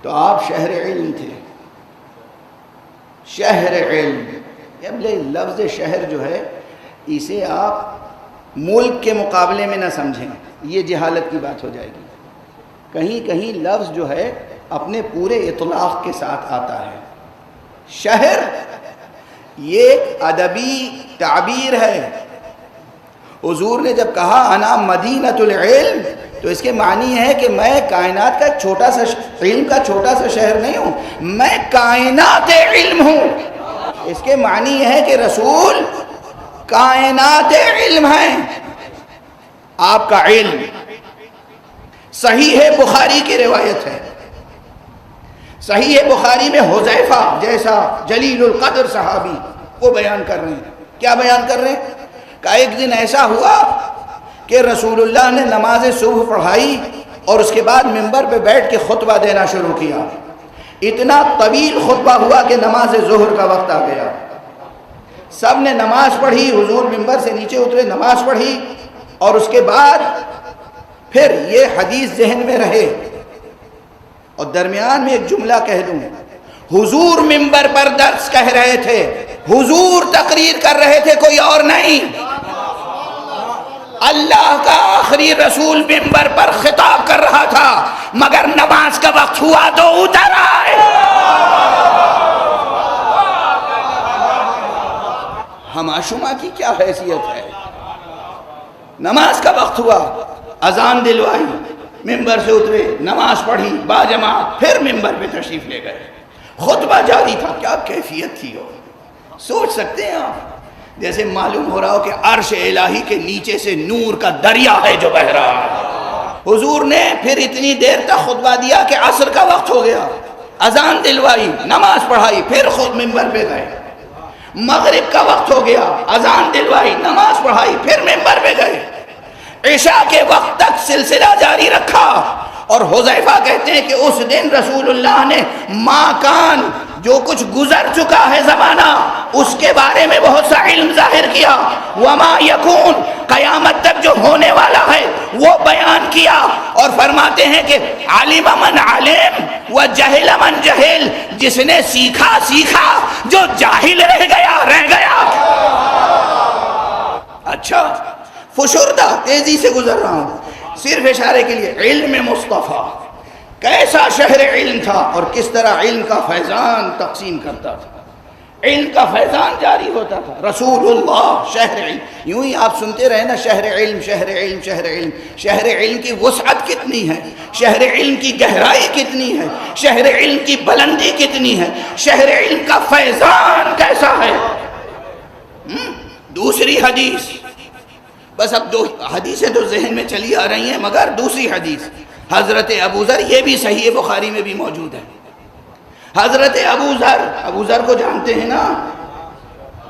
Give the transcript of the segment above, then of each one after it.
تو آپ شہر علم تھے، شہر علم. اب لفظ شہر جو ہے اسے آپ ملک کے مقابلے میں نہ سمجھیں، یہ جہالت کی بات ہو جائے گی. کہیں کہیں لفظ جو ہے اپنے پورے اطلاق کے ساتھ آتا ہے. شہر یہ ادبی تعبیر ہے. حضور نے جب کہا انا مدینۃ العلم تو اس کے معنی ہے کہ میں کائنات کا ایک چھوٹا سا علم کا چھوٹا سا شہر نہیں ہوں، میں کائنات علم ہوں. اس کے معنی یہ ہے کہ رسول کائنات علم ہیں. آپ کا علم صحیح ہے، بخاری کی روایت ہے، صحیح ہے بخاری میں حذیفہ جیسا جلیل القدر صحابی وہ بیان کر رہے ہیں. کیا بیان کر رہے ہیں؟ کہ ایک دن ایسا ہوا کہ رسول اللہ نے نماز صبح پڑھائی اور اس کے بعد ممبر پہ بیٹھ کے خطبہ دینا شروع کیا. اتنا طویل خطبہ ہوا کہ نماز ظہر کا وقت آ گیا. سب نے نماز پڑھی، حضور ممبر سے نیچے اترے، نماز پڑھی، اور اس کے بعد پھر یہ حدیث ذہن میں رہے. اور درمیان میں ایک جملہ کہہ دوں، حضور ممبر پر درس کہہ رہے تھے، حضور تقریر کر رہے تھے، کوئی اور نہیں. اللہ کا آخری رسول ممبر پر خطاب کر رہا تھا، مگر نماز کا وقت ہوا تو اتر آئے. ہماشما کی کیا حیثیت ہے؟ نماز کا وقت ہوا، اذان دلوائی، ممبر سے اترے، نماز پڑھی با جماعت، پھر ممبر پہ تشریف لے گئے. خطبہ جاری تھا. کیا کیفیت تھی وہ، سوچ سکتے ہیں آپ؟ جیسے معلوم ہو رہا ہو کہ عرش الہی کے نیچے سے نور کا دریا ہے جو بہ رہا ہے. حضور نے پھر اتنی دیر تک خطبہ دیا کہ عصر کا وقت ہو گیا، اذان دلوائی، نماز پڑھائی، پھر خود ممبر پہ گئے. مغرب کا وقت ہو گیا، اذان دلوائی، نماز پڑھائی، پھر ممبر پہ گئے. عشاء کے وقت تک سلسلہ جاری رکھا. اور حذیفہ کہتے ہیں کہ اس دن رسول اللہ نے ما کان، جو کچھ گزر چکا ہے زمانہ، اس کے بارے میں بہت سا علم ظاہر کیا. وما یکون، قیامت تک جو ہونے والا ہے وہ بیان کیا. اور فرماتے ہیں کہ علم من علم و جہل من جہل، جس نے سیکھا سیکھا، جو جاہل رہ گیا رہ گیا. اچھا فشردہ تیزی سے گزر رہا ہوں، صرف اشارے کے لیے. علم مصطفیٰ کیسا شہر علم تھا اور کس طرح علم کا فیضان تقسیم کرتا تھا، علم کا فیضان جاری ہوتا تھا. رسول اللہ شہر علم. یوں ہی آپ سنتے رہے نا، شہر علم شہر علم شہر علم. شہر علم کی وسعت کتنی ہے، شہر علم کی گہرائی کتنی ہے، شہر علم کی بلندی کتنی ہے، شہر علم کا فیضان کیسا ہے. دوسری حدیث، بس اب دو حدیثیں تو ذہن میں چلی آ رہی ہیں، مگر دوسری حدیث حضرت ابو ذر، یہ بھی صحیح بخاری میں بھی موجود ہے. حضرت ابو ذر کو جانتے ہیں نا؟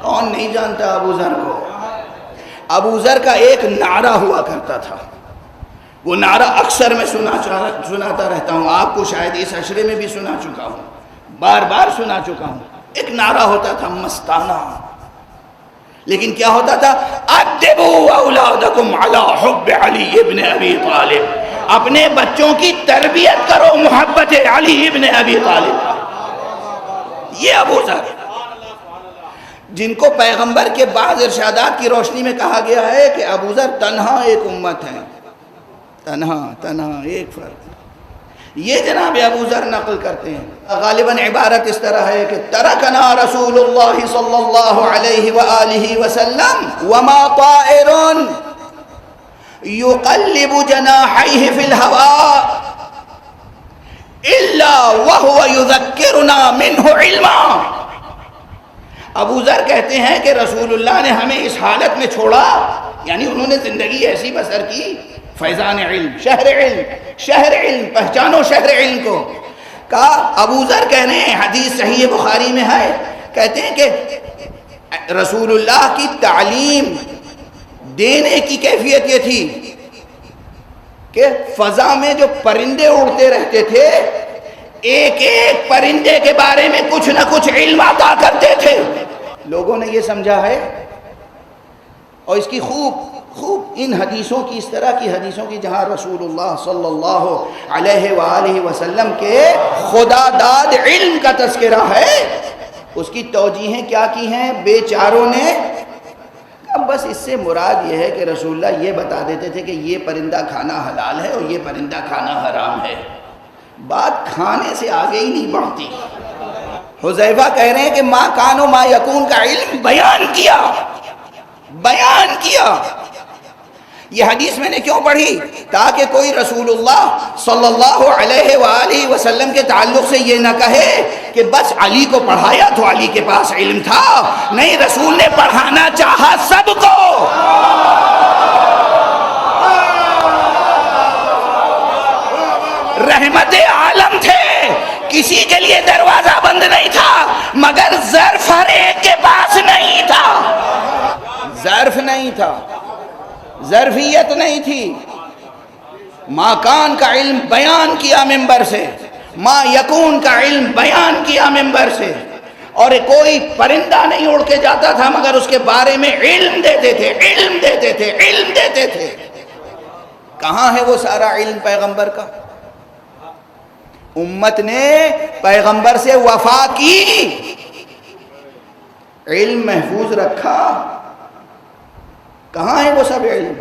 کون نہیں جانتا ابو ذر کو؟ ابو ذر کا ایک نعرہ ہوا کرتا تھا، وہ نعرہ اکثر میں سناتا رہتا ہوں، آپ کو شاید اس عشرے میں بھی سنا چکا ہوں، بار بار سنا چکا ہوں. ایک نعرہ ہوتا تھا مستانہ، لیکن کیا ہوتا تھا؟ ادبوا اولادکم علی حب علی ابن ابی طالب، اپنے بچوں کی تربیت کرو محبت علی ابن ابی طالب. یہ ابو ذر جن کو پیغمبر کے بعض ارشادات کی روشنی میں کہا گیا ہے کہ ابو ذر تنہا ایک امت ہے، تنہا ایک فرد. یہ جناب ابو ذر نقل کرتے ہیں. غالباً عبارت اس طرح ہے کہ ترکنا رسول اللہ صلی اللہ علیہ وآلہ وسلم وما طائر یقلب جناحیہ فی الہواء الا وہو یذکرنا منہ علما. ابو ذر کہتے ہیں کہ رسول اللہ نے ہمیں اس حالت میں چھوڑا، یعنی انہوں نے زندگی ایسی بسر کی، فیضان علم، شہر علم، پہچانو شہر علم کو. کہا ابو ذر کہہ رہے ہیں، حدیث صحیح بخاری میں ہے، کہتے ہیں کہ رسول اللہ کی تعلیم دینے کی کیفیت یہ تھی کہ فضا میں جو پرندے اڑتے رہتے تھے، ایک ایک پرندے کے بارے میں کچھ نہ کچھ علم عطا کرتے تھے. لوگوں نے یہ سمجھا ہے اور اس کی خوب خوب ان حدیثوں کی، اس طرح کی حدیثوں کی جہاں رسول اللہ صلی اللہ علیہ وآلہ وسلم کے خدا داد علم کا تذکرہ ہے، اس کی توجیہیں کیا کی ہیں بیچاروں نے؟ اب بس اس سے مراد یہ ہے کہ رسول اللہ یہ بتا دیتے تھے کہ یہ پرندہ کھانا حلال ہے اور یہ پرندہ کھانا حرام ہے، بات کھانے سے آگے ہی نہیں بڑھتی۔ حذیفہ کہہ رہے ہیں کہ ما کان و ما یکون کا علم بیان کیا۔ یہ حدیث میں نے کیوں پڑھی؟ تاکہ کوئی رسول اللہ صلی اللہ علیہ وآلہ وسلم کے تعلق سے یہ نہ کہے کہ بس علی کو پڑھایا تو علی کے پاس علم تھا، نہیں، رسول نے پڑھانا چاہا سب کو۔ رحمت عالم تھے، کسی کے لیے دروازہ بند نہیں تھا، مگر ظرف ہر ایک کے پاس نہیں تھا، ظرف نہیں تھا، ظرفیت نہیں تھی۔ ما کان کا علم بیان کیا ممبر سے، ما یکون کا علم بیان کیا ممبر سے، اور کوئی پرندہ نہیں اڑ کے جاتا تھا مگر اس کے بارے میں علم دیتے تھے، علم دیتے تھے، علم دیتے تھے۔ کہاں ہے وہ سارا علم پیغمبر کا؟ امت نے پیغمبر سے وفا کی، علم محفوظ رکھا، کہاں ہے وہ سب علم؟